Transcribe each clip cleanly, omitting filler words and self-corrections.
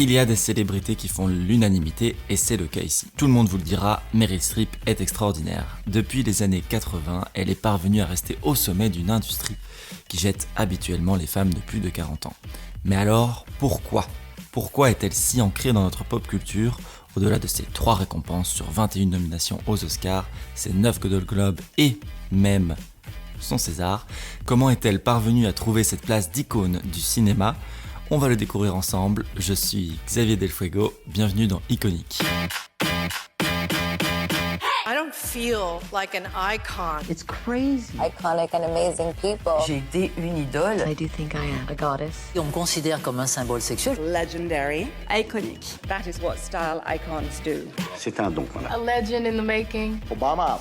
Il y a des célébrités qui font l'unanimité et c'est le cas ici. Tout le monde vous le dira, Meryl Streep est extraordinaire. Depuis les années 80, elle est parvenue à rester au sommet d'une industrie qui jette habituellement les femmes de plus de 40 ans. Mais alors, pourquoi ? Pourquoi est-elle si ancrée dans notre pop culture ? Au-delà de ses 3 récompenses sur 21 nominations aux Oscars, ses 9 Golden Globes et même son César, comment est-elle parvenue à trouver cette place d'icône du cinéma ? On va le découvrir ensemble. Je suis Xavier Del Fuego, bienvenue dans Iconique. I don't feel like an icon. It's crazy. Iconic and amazing people. J'ai été une idole. I do think I am a goddess. On me considère comme un symbole sexuel. Legendary. Iconic. That is what style icons do. C'est un don qu'on a. A legend in the making. Obama.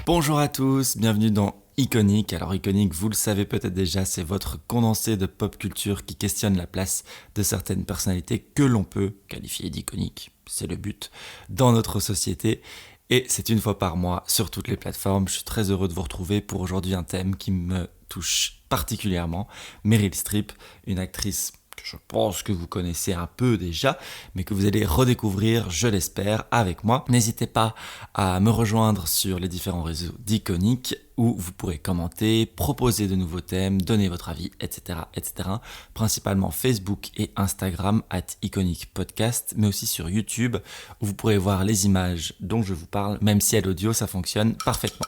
Bonjour à tous, bienvenue dans Iconique. Alors Iconique, vous le savez peut-être déjà, c'est votre condensé de pop culture qui questionne la place de certaines personnalités que l'on peut qualifier d'iconiques. C'est le but dans notre société. Et c'est une fois par mois sur toutes les plateformes. Je suis très heureux de vous retrouver pour aujourd'hui un thème qui me touche particulièrement. Meryl Streep, une actrice que je pense que vous connaissez un peu déjà, mais que vous allez redécouvrir, je l'espère, avec moi. N'hésitez pas à me rejoindre sur les différents réseaux d'Iconique où vous pourrez commenter, proposer de nouveaux thèmes, donner votre avis, etc., etc. Principalement Facebook et Instagram @IconiquePodcast, mais aussi sur YouTube où vous pourrez voir les images dont je vous parle, même si à l'audio ça fonctionne parfaitement.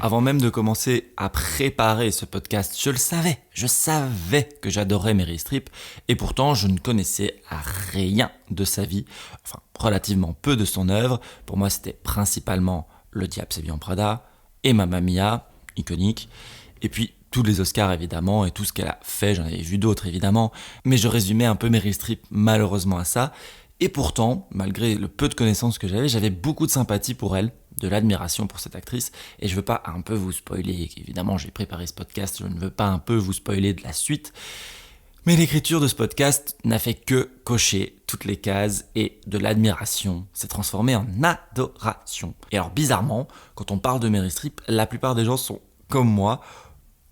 Avant même de commencer à préparer ce podcast, je savais que j'adorais Meryl Streep et pourtant je ne connaissais rien de sa vie, enfin relativement peu de son œuvre. Pour moi c'était principalement Le Diable s'habille en Prada et Mamma Mia, iconique, et puis tous les Oscars évidemment et tout ce qu'elle a fait, j'en avais vu d'autres évidemment, mais je résumais un peu Meryl Streep malheureusement à ça. Et pourtant, malgré le peu de connaissances que j'avais beaucoup de sympathie pour elle, de l'admiration pour cette actrice, et je veux pas un peu vous spoiler, évidemment j'ai préparé ce podcast, je ne veux pas un peu vous spoiler de la suite, mais l'écriture de ce podcast n'a fait que cocher toutes les cases et de l'admiration s'est transformée en adoration. Et alors bizarrement, quand on parle de Meryl Streep, la plupart des gens sont comme moi,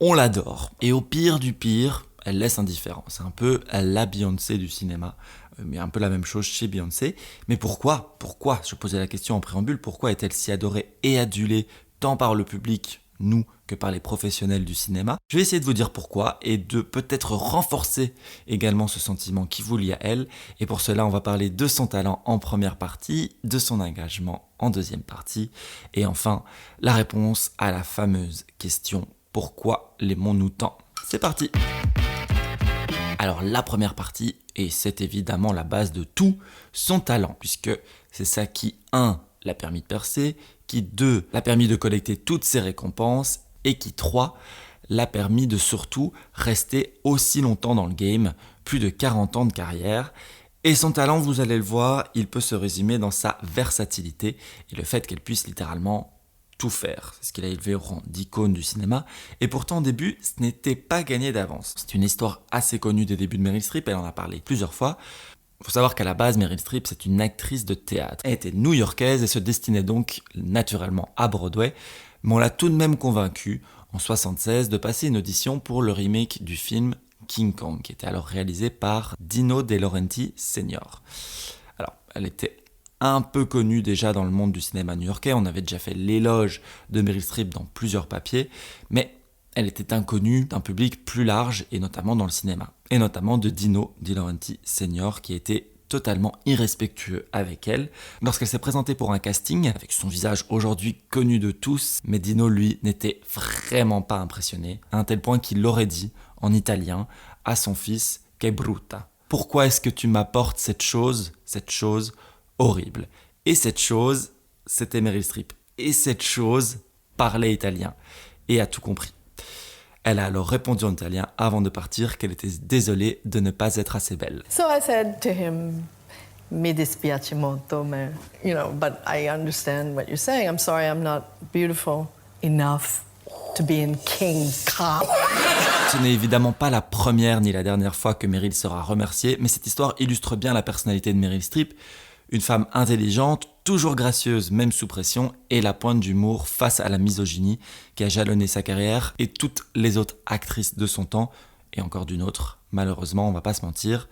on l'adore. Et au pire du pire, elle laisse indifférent. C'est un peu la Beyoncé du cinéma, mais un peu la même chose chez Beyoncé. Mais pourquoi ? Je posais la question en préambule, pourquoi est-elle si adorée et adulée tant par le public, nous, que par les professionnels du cinéma ? Je vais essayer de vous dire pourquoi et de peut-être renforcer également ce sentiment qui vous lie à elle. Et pour cela, on va parler de son talent en première partie, de son engagement en deuxième partie, et enfin, la réponse à la fameuse question « Pourquoi l'aimons-nous tant ?» C'est parti ! Alors la première partie, et c'est évidemment la base de tout, son talent, puisque c'est ça qui, 1, l'a permis de percer, qui, 2, l'a permis de collecter toutes ses récompenses, et qui, 3, l'a permis de surtout rester aussi longtemps dans le game, plus de 40 ans de carrière. Et son talent, vous allez le voir, il peut se résumer dans sa versatilité, et le fait qu'elle puisse littéralement tout faire. C'est ce qu'il a élevé au rang d'icône du cinéma. Et pourtant, au début, ce n'était pas gagné d'avance. C'est une histoire assez connue des débuts de Meryl Streep, elle en a parlé plusieurs fois. Il faut savoir qu'à la base, Meryl Streep, c'est une actrice de théâtre. Elle était new-yorkaise et se destinait donc naturellement à Broadway. Mais on l'a tout de même convaincue, en 1976, de passer une audition pour le remake du film King Kong, qui était alors réalisé par Dino De Laurenti Sr. Alors, elle était un peu connue déjà dans le monde du cinéma new-yorkais, on avait déjà fait l'éloge de Meryl Streep dans plusieurs papiers, mais elle était inconnue d'un public plus large, et notamment dans le cinéma, et notamment de Dino De Laurenti Sr. qui était totalement irrespectueux avec elle. Lorsqu'elle s'est présentée pour un casting, avec son visage aujourd'hui connu de tous, mais Dino, lui, n'était vraiment pas impressionné, à un tel point qu'il l'aurait dit, en italien, à son fils « Che brutta ». Pourquoi est-ce que tu m'apportes cette chose horrible. Et cette chose, c'était Meryl Streep. Et cette chose parlait italien. Et a tout compris. Elle a alors répondu en italien avant de partir qu'elle était désolée de ne pas être assez belle. So I said to him, mi dispiace molto, but I understand what you're saying. I'm sorry I'm not beautiful enough to be in King Kong. Ce n'est évidemment pas la première ni la dernière fois que Meryl sera remerciée, mais cette histoire illustre bien la personnalité de Meryl Streep. Une femme intelligente, toujours gracieuse, même sous pression, et la pointe d'humour face à la misogynie qui a jalonné sa carrière et toutes les autres actrices de son temps, et encore d'une autre, malheureusement, on va pas se mentir.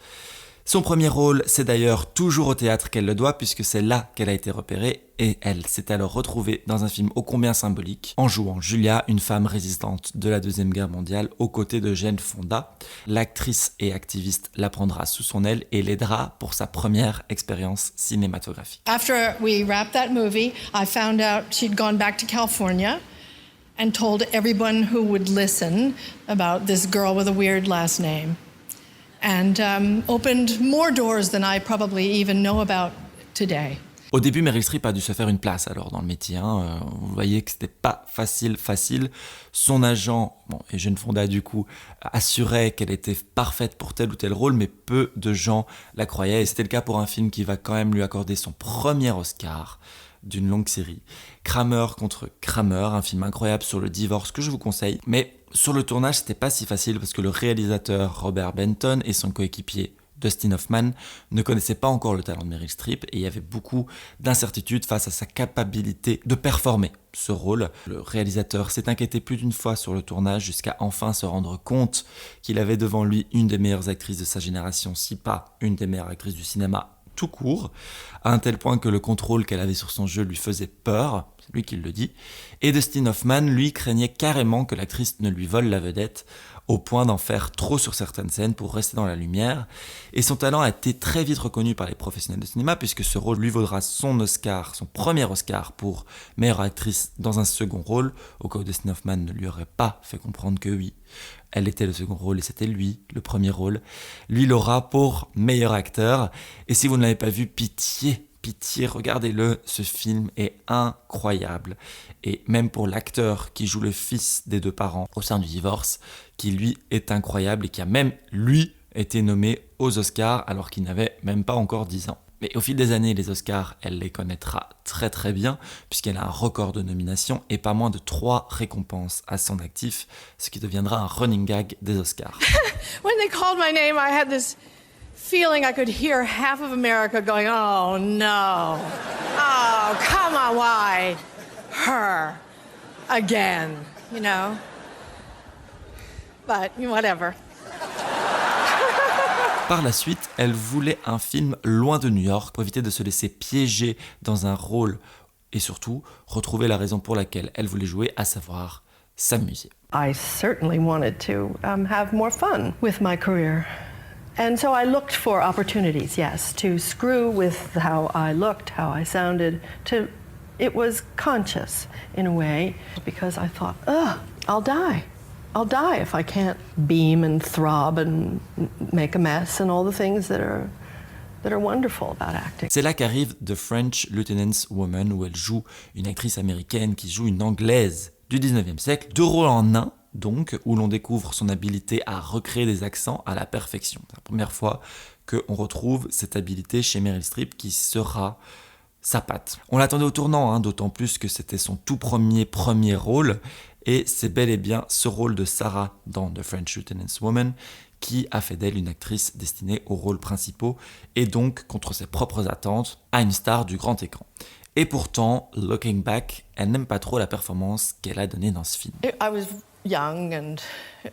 Son premier rôle, c'est d'ailleurs toujours au théâtre qu'elle le doit, puisque c'est là qu'elle a été repérée, et elle s'est alors retrouvée dans un film ô combien symbolique, en jouant Julia, une femme résistante de la Deuxième Guerre mondiale, aux côtés de Jane Fonda. L'actrice et activiste la prendra sous son aile et l'aidera pour sa première expérience cinématographique. After we wrapped that movie, I found out she'd gone back to California and told everyone who would listen about this girl with a weird last name. And opened more doors than I probably even know about today. Au début, Meryl Streep a dû se faire une place alors dans le métier. Vous voyez que c'était pas facile. Son agent, et Jane Fonda du coup, assurait qu'elle était parfaite pour tel ou tel rôle, mais peu de gens la croyaient. Et c'était le cas pour un film qui va quand même lui accorder son premier Oscar d'une longue série. Kramer contre Kramer, un film incroyable sur le divorce que je vous conseille. Mais sur le tournage, c'était pas si facile parce que le réalisateur Robert Benton et son coéquipier Dustin Hoffman ne connaissaient pas encore le talent de Meryl Streep et il y avait beaucoup d'incertitudes face à sa capacité de performer ce rôle. Le réalisateur s'est inquiété plus d'une fois sur le tournage jusqu'à enfin se rendre compte qu'il avait devant lui une des meilleures actrices de sa génération, si pas une des meilleures actrices du cinéma tout court, à un tel point que le contrôle qu'elle avait sur son jeu lui faisait peur, c'est lui qui le dit, et Dustin Hoffman, lui, craignait carrément que l'actrice ne lui vole la vedette, au point d'en faire trop sur certaines scènes pour rester dans la lumière, et son talent a été très vite reconnu par les professionnels de cinéma, puisque ce rôle lui vaudra son Oscar, son premier Oscar pour meilleure actrice dans un second rôle, au cas où Dustin Hoffman ne lui aurait pas fait comprendre que oui, elle était le second rôle et c'était lui, le premier rôle. Lui l'aura pour meilleur acteur. Et si vous ne l'avez pas vu, pitié, regardez-le. Ce film est incroyable. Et même pour l'acteur qui joue le fils des deux parents au sein du divorce, qui lui est incroyable et qui a même, lui, été nommé aux Oscars alors qu'il n'avait même pas encore 10 ans. Mais au fil des années, les Oscars, elle les connaîtra très très bien, puisqu'elle a un record de nominations et pas moins de 3 récompenses à son actif, ce qui deviendra un running gag des Oscars. When they called my name, I had this feeling I could hear half of America going, oh no. Oh, come on, why? Her. Again, you know? But whatever. Par la suite, elle voulait un film loin de New York pour éviter de se laisser piéger dans un rôle et surtout retrouver la raison pour laquelle elle voulait jouer, à savoir s'amuser. I certainly wanted to have more fun with my career. And so I looked for opportunities, yes, to screw with how I looked, how I sounded. It was conscious in a way because I thought, I'll die. I'll die if I can't beam and throb and make a mess and all the things that are wonderful about acting. C'est là qu'arrive The French Lieutenant's Woman, où elle joue une actrice américaine qui joue une anglaise du 19e siècle. 2 rôles en un, donc, où l'on découvre son habileté à recréer des accents à la perfection. C'est la première fois qu'on retrouve cette habileté chez Meryl Streep qui sera sa patte. On l'attendait au tournant, d'autant plus que c'était son tout premier rôle. Et c'est bel et bien ce rôle de Sarah dans The French Lieutenant's Woman qui a fait d'elle une actrice destinée aux rôles principaux et donc, contre ses propres attentes, à une star du grand écran. Et pourtant, looking back, elle n'aime pas trop la performance qu'elle a donnée dans ce film. I was young and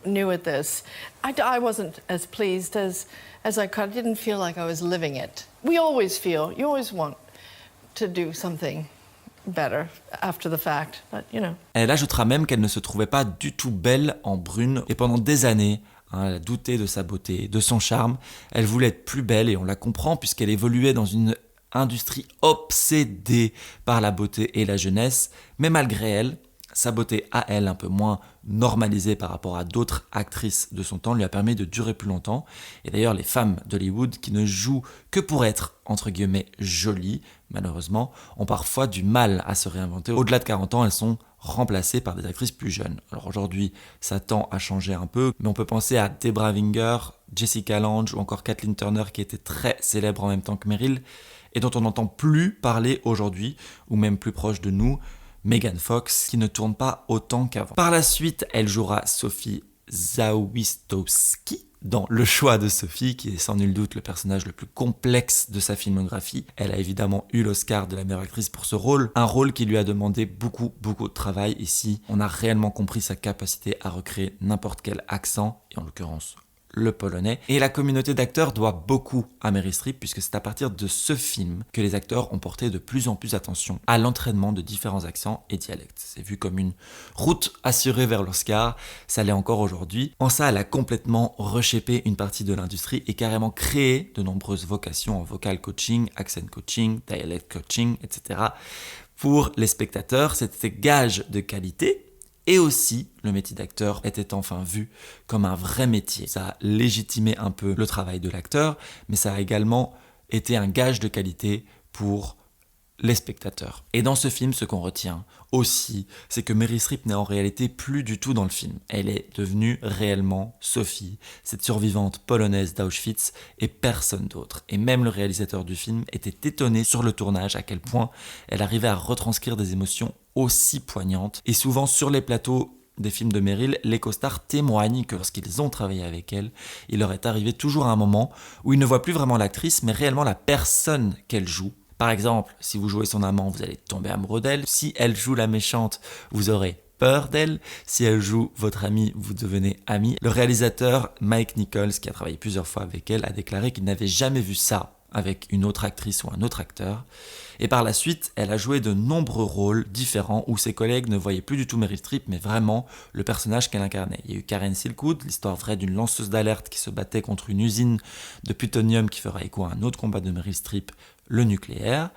new at this. I wasn't as pleased as I could. I didn't feel like I was living it. You always want to do something better after the fact, but you know. Elle ajoutera même qu'elle ne se trouvait pas du tout belle en brune et pendant des années, elle a douté de sa beauté, de son charme. Elle voulait être plus belle et on la comprend puisqu'elle évoluait dans une industrie obsédée par la beauté et la jeunesse, mais malgré elle, sa beauté à elle, un peu moins normalisée par rapport à d'autres actrices de son temps, lui a permis de durer plus longtemps. Et d'ailleurs, les femmes d'Hollywood qui ne jouent que pour être, entre guillemets, jolies, malheureusement, ont parfois du mal à se réinventer. Au-delà de 40 ans, elles sont remplacées par des actrices plus jeunes. Alors aujourd'hui, ça tend à changer un peu, mais on peut penser à Debra Winger, Jessica Lange ou encore Kathleen Turner qui étaient très célèbres en même temps que Meryl et dont on n'entend plus parler aujourd'hui, ou même plus proche de nous, Megan Fox, qui ne tourne pas autant qu'avant. Par la suite, elle jouera Sophie Zawistowski dans Le choix de Sophie, qui est sans nul doute le personnage le plus complexe de sa filmographie. Elle a évidemment eu l'Oscar de la meilleure actrice pour ce rôle, un rôle qui lui a demandé beaucoup de travail. Ici, on a réellement compris sa capacité à recréer n'importe quel accent, et en l'occurrence le polonais. Et la communauté d'acteurs doit beaucoup à Meryl Streep, puisque c'est à partir de ce film que les acteurs ont porté de plus en plus attention à l'entraînement de différents accents et dialectes. C'est vu comme une route assurée vers l'Oscar, ça l'est encore aujourd'hui. En ça, elle a complètement reshapé une partie de l'industrie et carrément créé de nombreuses vocations en vocal coaching, accent coaching, dialect coaching, etc. Pour les spectateurs, c'était gage de qualité. Et aussi, le métier d'acteur était enfin vu comme un vrai métier. Ça a légitimé un peu le travail de l'acteur, mais ça a également été un gage de qualité pour les spectateurs. Et dans ce film, ce qu'on retient aussi, c'est que Meryl Streep n'est en réalité plus du tout dans le film. Elle est devenue réellement Sophie, cette survivante polonaise d'Auschwitz, et personne d'autre. Et même le réalisateur du film était étonné sur le tournage à quel point elle arrivait à retranscrire des émotions aussi poignantes. Et souvent sur les plateaux des films de Meryl, les costards témoignent que lorsqu'ils ont travaillé avec elle, il leur est arrivé toujours un moment où ils ne voient plus vraiment l'actrice, mais réellement la personne qu'elle joue. Par exemple, si vous jouez son amant, vous allez tomber amoureux d'elle. Si elle joue la méchante, vous aurez peur d'elle. Si elle joue votre amie, vous devenez ami. Le réalisateur Mike Nichols, qui a travaillé plusieurs fois avec elle, a déclaré qu'il n'avait jamais vu ça avec une autre actrice ou un autre acteur. Et par la suite, elle a joué de nombreux rôles différents où ses collègues ne voyaient plus du tout Meryl Streep, mais vraiment le personnage qu'elle incarnait. Il y a eu Karen Silkwood, l'histoire vraie d'une lanceuse d'alerte qui se battait contre une usine de plutonium qui fera écho à un autre combat de Meryl Streep, le nucléaire.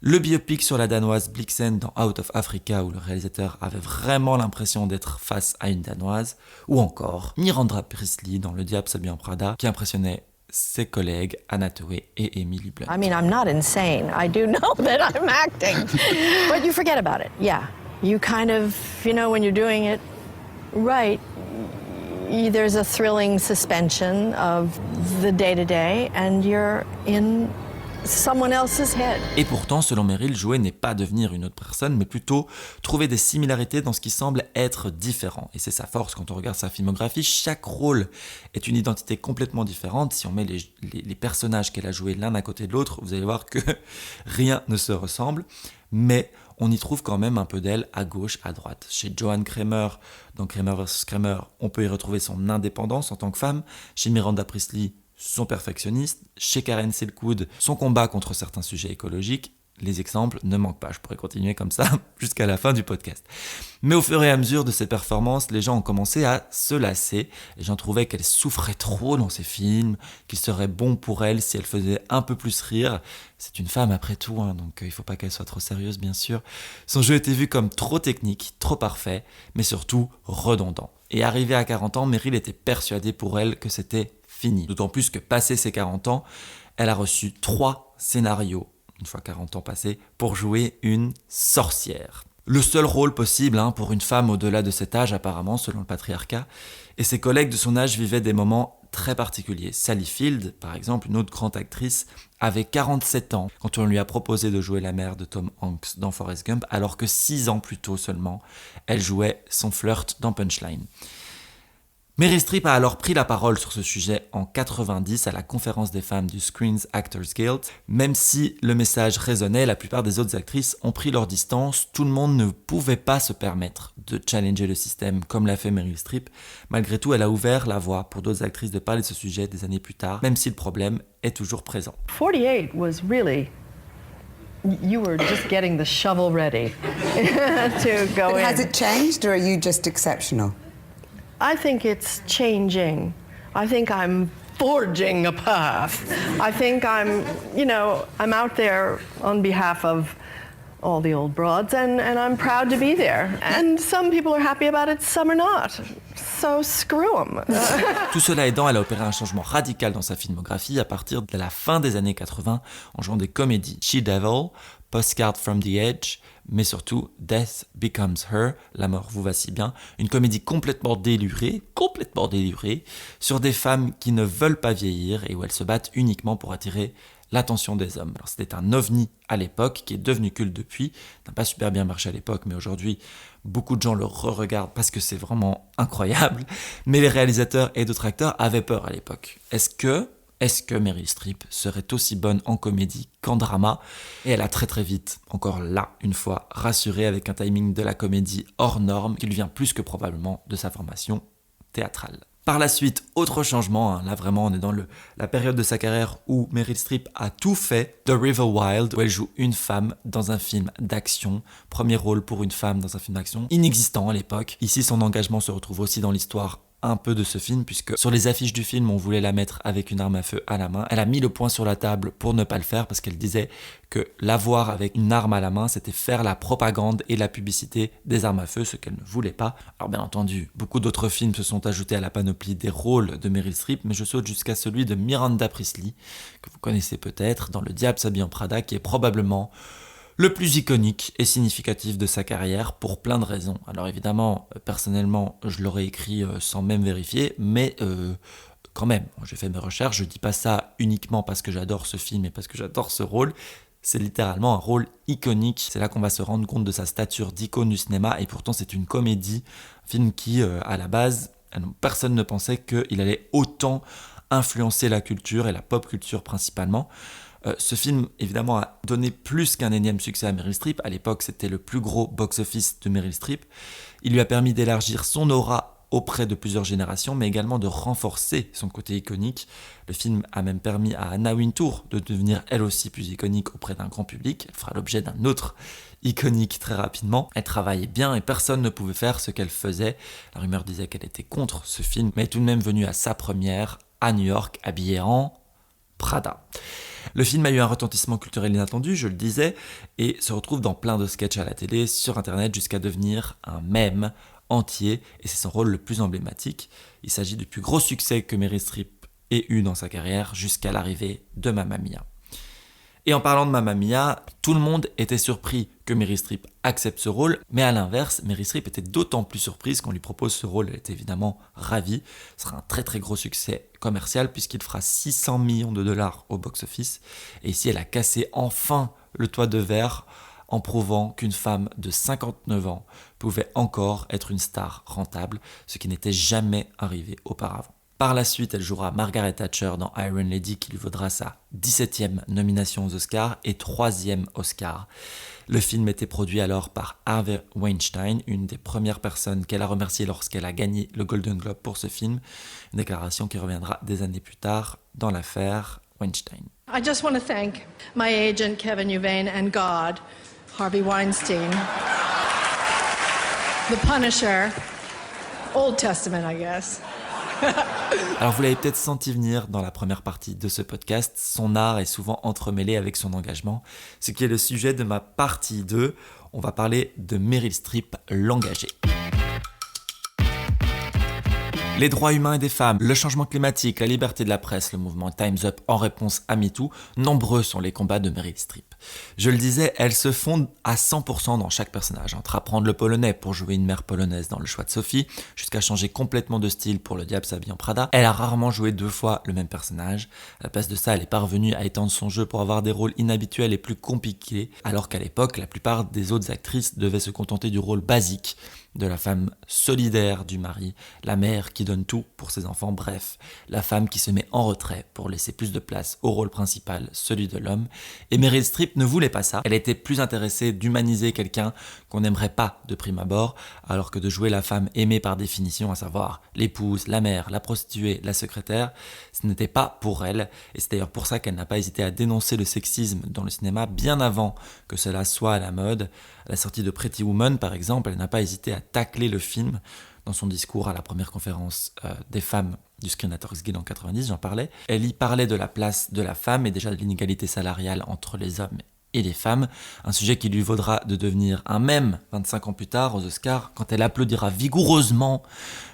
Le biopic sur la danoise Blixen dans Out of Africa, où le réalisateur avait vraiment l'impression d'être face à une danoise. Ou encore Miranda Priestly dans Le diable s'habille en Prada, qui impressionnait ses collègues Anna Thaoué et Emily Blunt. I mean, I'm not insane. I do know that I'm acting. But you forget about it. Yeah. You kind of, when you're doing it right, there's a thrilling suspension of the day-to-day and you're in someone else's head. Et pourtant, selon Meryl, jouer n'est pas devenir une autre personne, mais plutôt trouver des similarités dans ce qui semble être différent. Et c'est sa force quand on regarde sa filmographie. Chaque rôle est une identité complètement différente. Si on met les personnages qu'elle a joués l'un à côté de l'autre, vous allez voir que rien ne se ressemble. Mais on y trouve quand même un peu d'elle à gauche, à droite. Chez Joanne Kramer, dans Kramer vs Kramer, on peut y retrouver son indépendance en tant que femme. Chez Miranda Priestly, son perfectionniste. Chez Karen Silkwood, son combat contre certains sujets écologiques. Les exemples ne manquent pas, je pourrais continuer comme ça jusqu'à la fin du podcast. Mais au fur et à mesure de ses performances, les gens ont commencé à se lasser. Les gens trouvaient qu'elle souffrait trop dans ses films, qu'il serait bon pour elle si elle faisait un peu plus rire. C'est une femme après tout, donc il ne faut pas qu'elle soit trop sérieuse bien sûr. Son jeu était vu comme trop technique, trop parfait, mais surtout redondant. Et arrivée à 40 ans, Meryl était persuadée pour elle que c'était fini. D'autant plus que passé ses 40 ans, elle a reçu 3 scénarios une fois 40 ans passés, pour jouer une sorcière. Le seul rôle possible pour une femme au-delà de cet âge, apparemment, selon le patriarcat. Et ses collègues de son âge vivaient des moments très particuliers. Sally Field, par exemple, une autre grande actrice, avait 47 ans quand on lui a proposé de jouer la mère de Tom Hanks dans Forrest Gump, alors que 6 ans plus tôt seulement, elle jouait son flirt dans Punchline. Meryl Streep a alors pris la parole sur ce sujet en 90 à la conférence des femmes du Screen Actors Guild. Même si le message résonnait, la plupart des autres actrices ont pris leur distance. Tout le monde ne pouvait pas se permettre de challenger le système comme l'a fait Meryl Streep. Malgré tout, elle a ouvert la voie pour d'autres actrices de parler de ce sujet des années plus tard, même si le problème est toujours présent. 48 was really, you were just getting the shovel ready to go in. Has it changed or are you just exceptional? I think it's changing. I think I'm forging a path. I think I'm out there on behalf of all the old broads and I'm proud to be there. And some people are happy about it, some are not. So screw them. Tout cela aidant, elle a opéré un changement radical dans sa filmographie à partir de la fin des années 80 en jouant des comédies. She Devil, Postcard from the Edge, mais surtout Death Becomes Her, La mort vous va si bien, une comédie complètement délurée, sur des femmes qui ne veulent pas vieillir et où elles se battent uniquement pour attirer l'attention des hommes. Alors c'était un ovni à l'époque qui est devenu culte depuis, n'a pas super bien marché à l'époque, mais aujourd'hui beaucoup de gens le re-regardent parce que c'est vraiment incroyable. Mais les réalisateurs et d'autres acteurs avaient peur à l'époque. Est-ce que Meryl Streep serait aussi bonne en comédie qu'en drama? Et elle a très très vite, encore là, une fois, rassuré avec un timing de la comédie hors norme qui lui vient plus que probablement de sa formation théâtrale. Par la suite, autre changement, là vraiment on est dans la période de sa carrière où Meryl Streep a tout fait. The River Wild, où elle joue une femme dans un film d'action. Premier rôle pour une femme dans un film d'action, inexistant à l'époque. Ici son engagement se retrouve aussi dans l'histoire un peu de ce film, puisque sur les affiches du film on voulait la mettre avec une arme à feu à la main. Elle a mis le poing sur la table pour ne pas le faire parce qu'elle disait que l'avoir avec une arme à la main c'était faire la propagande et la publicité des armes à feu, ce qu'elle ne voulait pas. Alors bien entendu, beaucoup d'autres films se sont ajoutés à la panoplie des rôles de Meryl Streep, mais je saute jusqu'à celui de Miranda Priestly, que vous connaissez peut-être dans Le Diable s'habille en Prada, qui est probablement le plus iconique et significatif de sa carrière pour plein de raisons. Alors évidemment, personnellement, je l'aurais écrit sans même vérifier, mais quand même, j'ai fait mes recherches, je dis pas ça uniquement parce que j'adore ce film et parce que j'adore ce rôle, c'est littéralement un rôle iconique. C'est là qu'on va se rendre compte de sa stature d'icône du cinéma, et pourtant c'est une comédie, un film qui, à la base, personne ne pensait qu'il allait autant influencer la culture et la pop culture principalement. Ce film, évidemment, a donné plus qu'un énième succès à Meryl Streep. À l'époque, c'était le plus gros box-office de Meryl Streep. Il lui a permis d'élargir son aura auprès de plusieurs générations, mais également de renforcer son côté iconique. Le film a même permis à Anna Wintour de devenir elle aussi plus iconique auprès d'un grand public. Elle fera l'objet d'un autre iconique très rapidement. Elle travaillait bien et personne ne pouvait faire ce qu'elle faisait. La rumeur disait qu'elle était contre ce film, mais est tout de même venue à sa première à New York, habillée en Prada. Le film a eu un retentissement culturel inattendu, je le disais, et se retrouve dans plein de sketchs à la télé, sur internet, jusqu'à devenir un mème entier, et c'est son rôle le plus emblématique. Il s'agit du plus gros succès que Meryl Streep ait eu dans sa carrière, jusqu'à l'arrivée de Mamma Mia. Et en parlant de Mamma Mia, tout le monde était surpris que Meryl Streep accepte ce rôle, mais à l'inverse, Meryl Streep était d'autant plus surprise qu'on lui propose ce rôle. Elle était évidemment ravie. Ce sera un très très gros succès commercial puisqu'il fera 600 millions de dollars au box-office. Et ici, elle a cassé enfin le toit de verre en prouvant qu'une femme de 59 ans pouvait encore être une star rentable, ce qui n'était jamais arrivé auparavant. Par la suite, elle jouera Margaret Thatcher dans Iron Lady, qui lui vaudra sa 17e nomination aux Oscars et 3e Oscar. Le film était produit alors par Harvey Weinstein, une des premières personnes qu'elle a remerciées lorsqu'elle a gagné le Golden Globe pour ce film, une déclaration qui reviendra des années plus tard dans l'affaire Weinstein. I just want to thank my agent, Kevin Uvain, and God, Harvey Weinstein, The Punisher, Old Testament, I guess. Alors vous l'avez peut-être senti venir dans la première partie de ce podcast, son art est souvent entremêlé avec son engagement, ce qui est le sujet de ma partie 2. On va parler de Meryl Streep, l'engagée. Les droits humains et des femmes, le changement climatique, la liberté de la presse, le mouvement Time's Up en réponse à MeToo, nombreux sont les combats de Meryl Streep. Je le disais, elle se fonde à 100% dans chaque personnage, entre apprendre le polonais pour jouer une mère polonaise dans Le Choix de Sophie, jusqu'à changer complètement de style pour Le Diable s'habille en Prada. Elle a rarement joué 2 fois le même personnage. À la place de ça, elle est parvenue à étendre son jeu pour avoir des rôles inhabituels et plus compliqués, alors qu'à l'époque, la plupart des autres actrices devaient se contenter du rôle basique de la femme solidaire du mari, la mère qui donne tout pour ses enfants, bref, la femme qui se met en retrait pour laisser plus de place au rôle principal, celui de l'homme. Et Meryl Streep ne voulait pas ça. Elle était plus intéressée d'humaniser quelqu'un qu'on n'aimerait pas de prime abord, alors que de jouer la femme aimée par définition, à savoir l'épouse, la mère, la prostituée, la secrétaire, ce n'était pas pour elle. Et c'est d'ailleurs pour ça qu'elle n'a pas hésité à dénoncer le sexisme dans le cinéma bien avant que cela soit à la mode. À la sortie de Pretty Woman, par exemple, elle n'a pas hésité à tacler le film dans son discours à la première conférence des femmes du Screen Actors Guild en 90, j'en parlais. Elle y parlait de la place de la femme et déjà de l'inégalité salariale entre les hommes et les femmes, un sujet qui lui vaudra de devenir un mème 25 ans plus tard aux Oscars, quand elle applaudira vigoureusement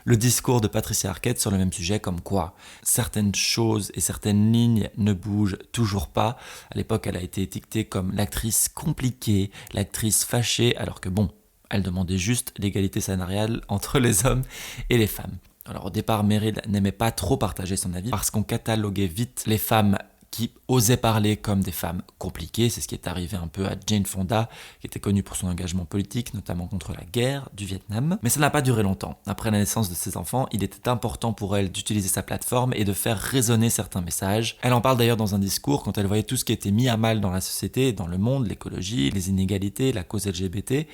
le discours de Patricia Arquette sur le même sujet, comme quoi certaines choses et certaines lignes ne bougent toujours pas. À l'époque, elle a été étiquetée comme l'actrice compliquée, l'actrice fâchée, alors que bon, elle demandait juste l'égalité salariale entre les hommes et les femmes. Alors au départ, Meryl n'aimait pas trop partager son avis, parce qu'on cataloguait vite les femmes qui osaient parler comme des femmes compliquées. C'est ce qui est arrivé un peu à Jane Fonda, qui était connue pour son engagement politique, notamment contre la guerre du Vietnam. Mais ça n'a pas duré longtemps. Après la naissance de ses enfants, il était important pour elle d'utiliser sa plateforme et de faire résonner certains messages. Elle en parle d'ailleurs dans un discours quand elle voyait tout ce qui était mis à mal dans la société, dans le monde, l'écologie, les inégalités, la cause LGBT.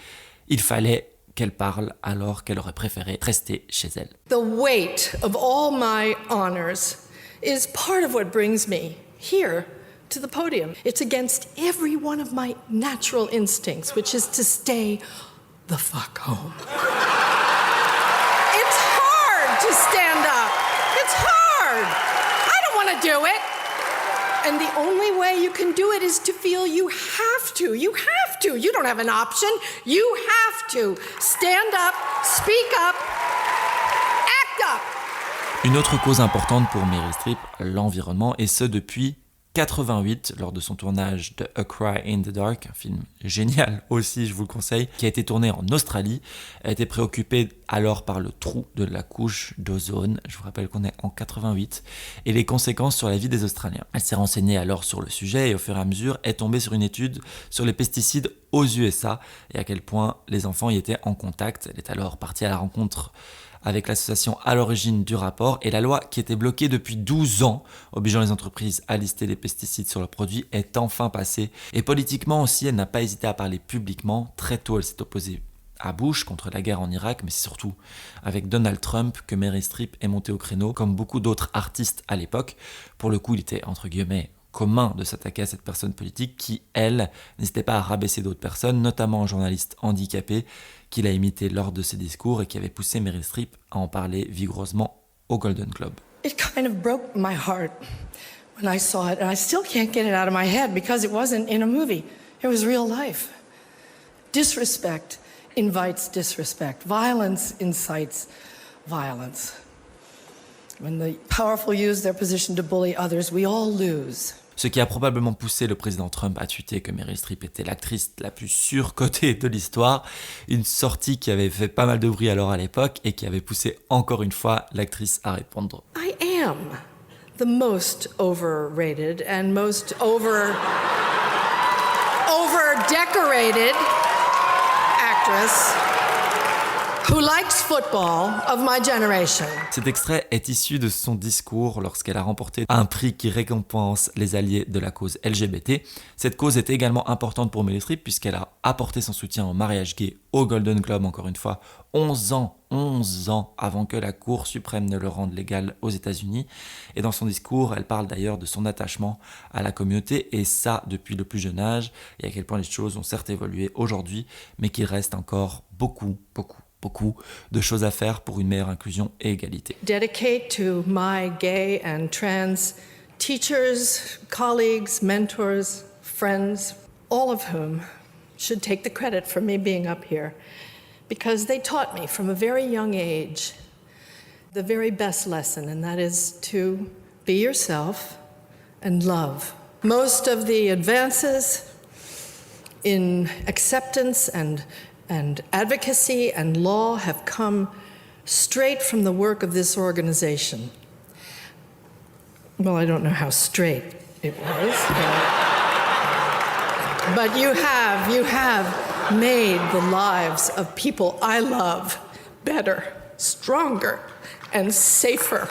Il fallait qu'elle parle alors qu'elle aurait préféré rester chez elle. The weight of all my honors is part of what brings me here to the podium. It's against every one of my natural instincts, which is to stay the fuck home. It's hard to stand up. It's hard. I don't want to do it. And the only way you can do it is to feel you have to. You have to. You don't have an option. You have to. Stand up, speak up, act up. Une autre cause importante pour Meryl Streep, l'environnement, et ce depuis 88, lors de son tournage de A Cry in the Dark, un film génial aussi, je vous le conseille, qui a été tourné en Australie. Elle était préoccupée alors par le trou de la couche d'ozone, je vous rappelle qu'on est en 88, et les conséquences sur la vie des Australiens. Elle s'est renseignée alors sur le sujet et au fur et à mesure est tombée sur une étude sur les pesticides aux USA et à quel point les enfants y étaient en contact. Elle est alors partie à la rencontre avec l'association à l'origine du rapport, et la loi qui était bloquée depuis 12 ans, obligeant les entreprises à lister les pesticides sur leurs produits, est enfin passée. Et politiquement aussi, elle n'a pas hésité à parler publiquement. Très tôt, elle s'est opposée à Bush contre la guerre en Irak, mais c'est surtout avec Donald Trump que Meryl Streep est montée au créneau, comme beaucoup d'autres artistes à l'époque. Pour le coup, il était, entre guillemets, commun de s'attaquer à cette personne politique qui, elle, n'hésitait pas à rabaisser d'autres personnes, notamment un journaliste handicapé qu'il a imité lors de ses discours et qui avait poussé Meryl Streep à en parler vigoureusement au Golden Globe. It kind of broke my heart when I saw it, and I still can't get it out of my head because it wasn't in a movie. It was real life. Disrespect invites disrespect. Violence incites violence. When the powerful use their position to bully others, we all lose. Ce qui a probablement poussé le président Trump à tweeter que Meryl Streep était l'actrice la plus surcotée de l'histoire, une sortie qui avait fait pas mal de bruit alors à l'époque et qui avait poussé encore une fois l'actrice à répondre. I am the most overrated and most over-decorated actress who likes football of my generation. Cet extrait est issu de son discours lorsqu'elle a remporté un prix qui récompense les alliés de la cause LGBT. Cette cause est également importante pour Meryl Streep puisqu'elle a apporté son soutien au mariage gay au Golden Globe, encore une fois, 11 ans avant que la Cour suprême ne le rende légal aux États-Unis. Et dans son discours, elle parle d'ailleurs de son attachement à la communauté, et ça depuis le plus jeune âge, et à quel point les choses ont certes évolué aujourd'hui, mais qu'il reste encore beaucoup de choses à faire pour une meilleure inclusion et égalité. Dedicate to my gay and trans teachers, colleagues, mentors, friends, all of whom should take the credit for me being up here, because they taught me from a very young age the very best lesson, and that is to be yourself and love. Most of the advances in acceptance and advocacy and law have come straight from the work of this organization. Well, I don't know how straight it was, but you have made the lives of people I love better, stronger, and safer.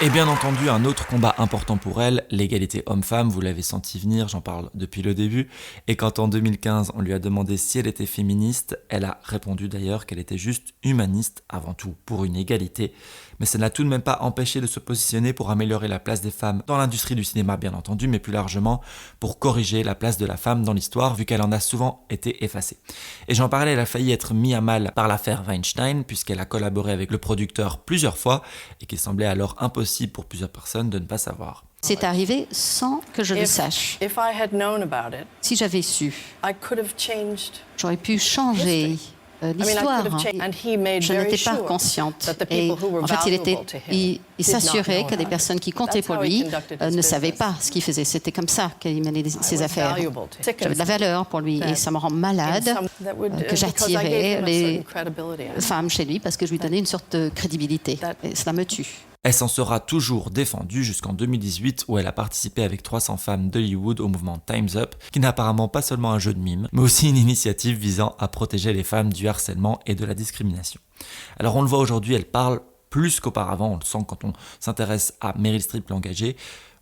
Et bien entendu, un autre combat important pour elle, l'égalité homme-femme, vous l'avez senti venir, j'en parle depuis le début. Et quand en 2015, on lui a demandé si elle était féministe, elle a répondu d'ailleurs qu'elle était juste humaniste avant tout, pour une égalité. Mais ça ne l'a tout de même pas empêché de se positionner pour améliorer la place des femmes dans l'industrie du cinéma, bien entendu, mais plus largement pour corriger la place de la femme dans l'histoire, vu qu'elle en a souvent été effacée. Et j'en parlais, elle a failli être mise à mal par l'affaire Weinstein, puisqu'elle a collaboré avec le producteur plusieurs fois, et qu'il semblait alors impossible pour plusieurs personnes de ne pas savoir. C'est arrivé sans que je le sache. Si j'avais su, j'aurais pu changer l'histoire. Je n'étais pas consciente. Et en fait, il s'assurait que des personnes qui comptaient pour lui ne savaient pas ce qu'il faisait. C'était comme ça qu'il menait ses affaires. J'avais de la valeur pour lui et ça me rend malade que j'attirais les femmes chez lui parce que je lui donnais une sorte de crédibilité. Et cela me tue. Elle s'en sera toujours défendue jusqu'en 2018 où elle a participé avec 300 femmes d'Hollywood au mouvement Time's Up, qui n'est apparemment pas seulement un jeu de mime, mais aussi une initiative visant à protéger les femmes du harcèlement et de la discrimination. Alors on le voit aujourd'hui, elle parle plus qu'auparavant, on le sent quand on s'intéresse à Meryl Streep l'engagée.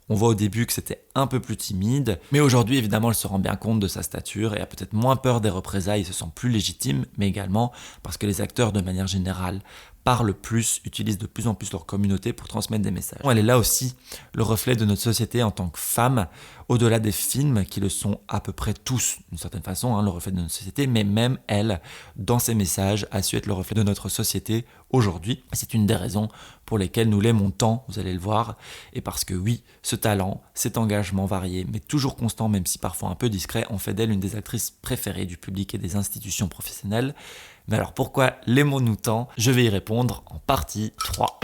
On voit au début que c'était un peu plus timide, mais aujourd'hui évidemment elle se rend bien compte de sa stature et a peut-être moins peur des représailles, se sent plus légitime, mais également parce que les acteurs de manière générale parlent plus, utilisent de plus en plus leur communauté pour transmettre des messages. Elle est là aussi le reflet de notre société en tant que femme, au-delà des films qui le sont à peu près tous d'une certaine façon, le reflet de notre société, mais même elle, dans ses messages, a su être le reflet de notre société aujourd'hui. C'est une des raisons pour lesquelles nous l'aimons tant, vous allez le voir, et parce que oui, ce talent, cet engagement varié, mais toujours constant, même si parfois un peu discret, ont fait d'elle une des actrices préférées du public et des institutions professionnelles. Mais alors pourquoi l'aimons-nous tant ? Je vais y répondre en partie 3.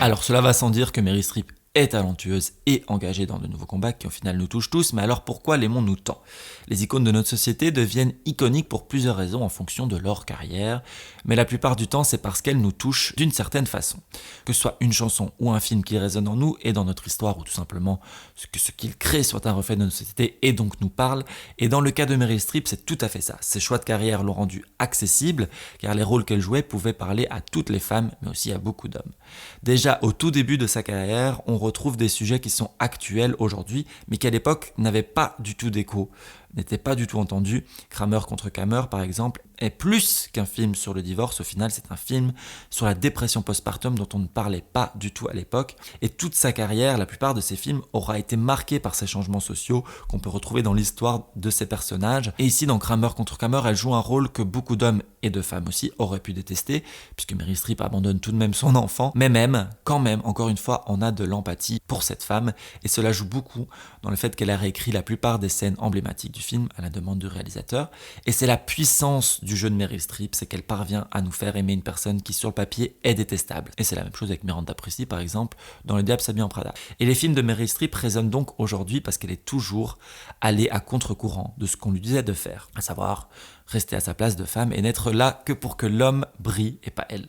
Alors cela va sans dire que Meryl Streep est talentueuse et engagée dans de nouveaux combats qui au final nous touchent tous, mais alors pourquoi l'aimons-nous tant ? Les icônes de notre société deviennent iconiques pour plusieurs raisons en fonction de leur carrière, mais la plupart du temps c'est parce qu'elles nous touchent d'une certaine façon. Que ce soit une chanson ou un film qui résonne en nous et dans notre histoire, ou tout simplement ce qu'ils créent soit un reflet de notre société et donc nous parle, et dans le cas de Meryl Streep c'est tout à fait ça. Ses choix de carrière l'ont rendue accessible, car les rôles qu'elle jouait pouvaient parler à toutes les femmes, mais aussi à beaucoup d'hommes. Déjà au tout début de sa carrière, on retrouve des sujets qui sont actuels aujourd'hui, mais qui à l'époque n'avaient pas du tout d'écho, n'étaient pas du tout entendus. Kramer contre Kramer, par exemple, est plus qu'un film sur le divorce. Au final, c'est un film sur la dépression postpartum dont on ne parlait pas du tout à l'époque. Et toute sa carrière, la plupart de ses films, aura été marquée par ces changements sociaux qu'on peut retrouver dans l'histoire de ces personnages. Et ici, dans Kramer contre Kramer, elle joue un rôle que beaucoup d'hommes et de femmes aussi auraient pu détester, puisque Meryl Streep abandonne tout de même son enfant. Mais même, quand même, encore une fois, on a de l'empathie pour cette femme. Et cela joue beaucoup dans le fait qu'elle a réécrit la plupart des scènes emblématiques du film à la demande du réalisateur. Et c'est la puissance du jeu de Meryl Streep, c'est qu'elle parvient à nous faire aimer une personne qui sur le papier est détestable. Et c'est la même chose avec Miranda Priestly par exemple dans Le Diable s'habille en Prada. Et les films de Meryl Streep résonnent donc aujourd'hui parce qu'elle est toujours allée à contre-courant de ce qu'on lui disait de faire, à savoir rester à sa place de femme et n'être là que pour que l'homme brille et pas elle.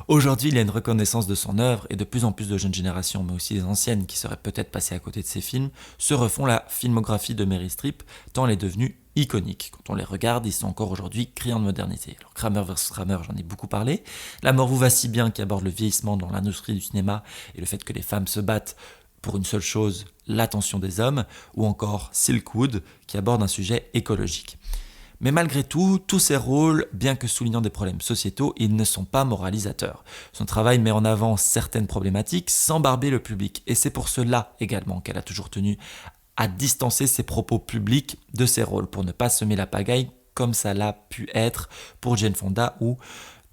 Aujourd'hui, il y a une reconnaissance de son œuvre et de plus en plus de jeunes générations, mais aussi des anciennes qui seraient peut-être passées à côté de ces films, se refont la filmographie de Meryl Streep tant elle est devenue iconique. Quand on les regarde, ils sont encore aujourd'hui criants de modernité. Alors Kramer vs Kramer, j'en ai beaucoup parlé. La mort vous va si bien qui aborde le vieillissement dans l'industrie du cinéma et le fait que les femmes se battent pour une seule chose, l'attention des hommes, ou encore Silkwood qui aborde un sujet écologique. Mais malgré tout, tous ces rôles, bien que soulignant des problèmes sociétaux, ils ne sont pas moralisateurs. Son travail met en avant certaines problématiques sans barber le public. Et c'est pour cela également qu'elle a toujours tenu à distancer ses propos publics de ses rôles, pour ne pas semer la pagaille comme ça l'a pu être pour Jane Fonda, où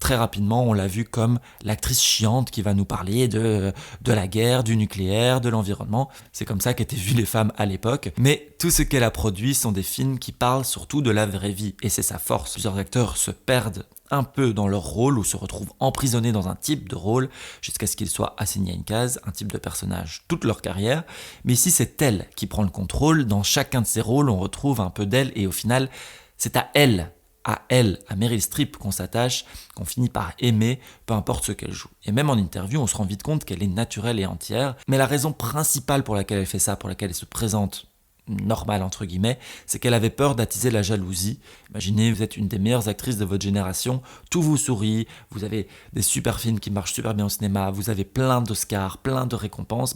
très rapidement on l'a vue comme l'actrice chiante qui va nous parler de la guerre, du nucléaire, de l'environnement. C'est comme ça qu'étaient vues les femmes à l'époque. Mais tout ce qu'elle a produit sont des films qui parlent surtout de la vraie vie, et c'est sa force. Plusieurs acteurs se perdent un peu dans leur rôle ou se retrouvent emprisonnés dans un type de rôle jusqu'à ce qu'ils soient assignés à une case, un type de personnage toute leur carrière. Mais ici c'est elle qui prend le contrôle. Dans chacun de ses rôles on retrouve un peu d'elle et au final c'est à elle, à Meryl Streep qu'on s'attache, qu'on finit par aimer, peu importe ce qu'elle joue. Et même en interview, on se rend vite compte qu'elle est naturelle et entière. Mais la raison principale pour laquelle elle fait ça, pour laquelle elle se présente normale entre guillemets, c'est qu'elle avait peur d'attiser la jalousie. Imaginez, vous êtes une des meilleures actrices de votre génération, tout vous sourit, vous avez des super films qui marchent super bien au cinéma, vous avez plein d'Oscars, plein de récompenses,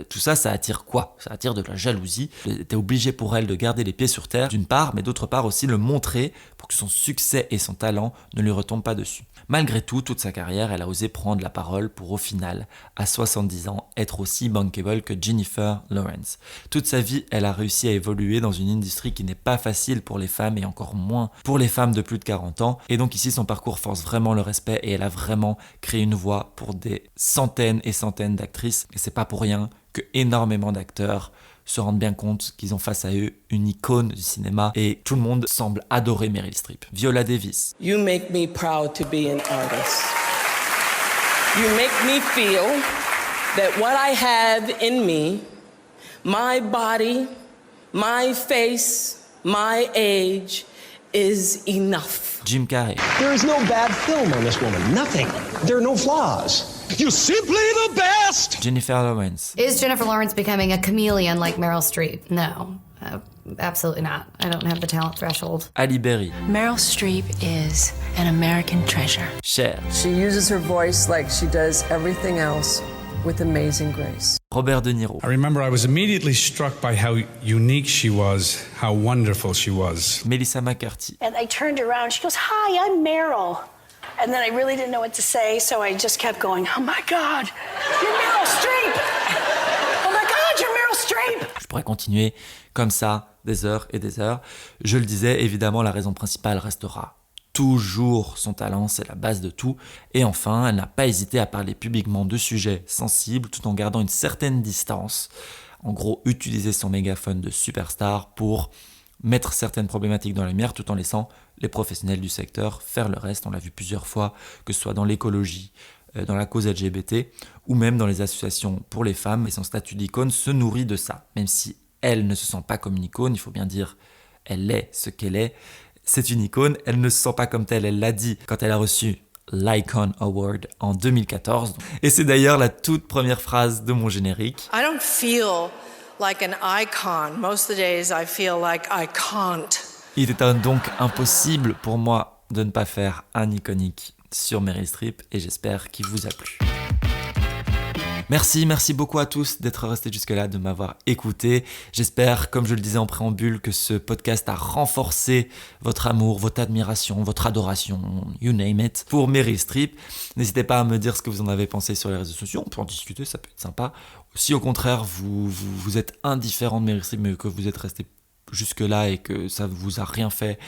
tout ça, ça attire quoi ? Ça attire de la jalousie. T'es obligé pour elle de garder les pieds sur terre, d'une part, mais d'autre part aussi le montrer pour que son succès et son talent ne lui retombent pas dessus. Malgré tout, toute sa carrière, elle a osé prendre la parole pour au final, à 70 ans, être aussi bankable que Jennifer Lawrence. Toute sa vie, elle a réussi à évoluer dans une industrie qui n'est pas facile pour les femmes et encore moins pour les femmes de plus de 40 ans. Et donc ici, son parcours force vraiment le respect et elle a vraiment créé une voix pour des centaines et centaines d'actrices. Et c'est pas pour rien que énormément d'acteurs se rendent bien compte qu'ils ont face à eux une icône du cinéma et tout le monde semble adorer Meryl Streep. Viola Davis. You make me proud to be an artist. You make me feel that what I have in me, my body, my face, my age, is enough. Jim Carrey. There is no bad film on this woman. Nothing. There are no flaws. You're simply the best! Jennifer Lawrence. Is Jennifer Lawrence becoming a chameleon like Meryl Streep? No, absolutely not. I don't have the talent threshold. Halle Berry. Meryl Streep is an American treasure. Cher. She uses her voice like she does everything else with amazing grace. Robert De Niro. I remember I was immediately struck by how unique she was, how wonderful she was. Melissa McCarthy. And I turned around, she goes, "Hi, I'm Meryl." And then I really didn't know what to say, so I just kept going, "Oh my God, you're Meryl Streep! Oh my God, you're Meryl Streep!" Je pourrais continuer comme ça, des heures et des heures. Je le disais, évidemment, la raison principale restera toujours son talent, c'est la base de tout. Et enfin, elle n'a pas hésité à parler publiquement de sujets sensibles tout en gardant une certaine distance. En gros, utiliser son mégaphone de superstar pour mettre certaines problématiques dans la lumière tout en laissant les professionnels du secteur faire le reste. On l'a vu plusieurs fois, que ce soit dans l'écologie, dans la cause LGBT ou même dans les associations pour les femmes. Et son statut d'icône se nourrit de ça. Même si elle ne se sent pas comme une icône, il faut bien dire, elle est ce qu'elle est. C'est une icône, elle ne se sent pas comme telle, elle l'a dit quand elle a reçu l'Icon Award en 2014. Et c'est d'ailleurs la toute première phrase de mon générique. I don't feel like an icon. Most of the days I feel like I can't. Il était donc impossible pour moi de ne pas faire un iconique sur Meryl Streep et j'espère qu'il vous a plu. Merci beaucoup à tous d'être restés jusque-là, de m'avoir écouté. J'espère, comme je le disais en préambule, que ce podcast a renforcé votre amour, votre admiration, votre adoration, you name it, pour Meryl Streep. N'hésitez pas à me dire ce que vous en avez pensé sur les réseaux sociaux, on peut en discuter, ça peut être sympa. Si au contraire, vous êtes indifférent de Meryl Streep, mais que vous êtes resté jusque-là et que ça ne vous a rien fait,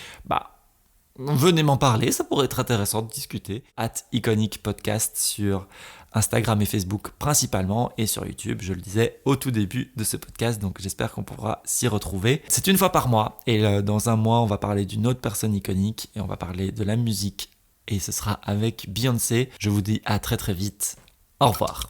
venez m'en parler, ça pourrait être intéressant de discuter. @IconicPodcast sur Instagram et Facebook principalement, et sur YouTube, je le disais au tout début de ce podcast, donc j'espère qu'on pourra s'y retrouver. C'est une fois par mois, et dans un mois, on va parler d'une autre personne iconique, et on va parler de la musique, et ce sera avec Beyoncé. Je vous dis à très très vite. Au revoir.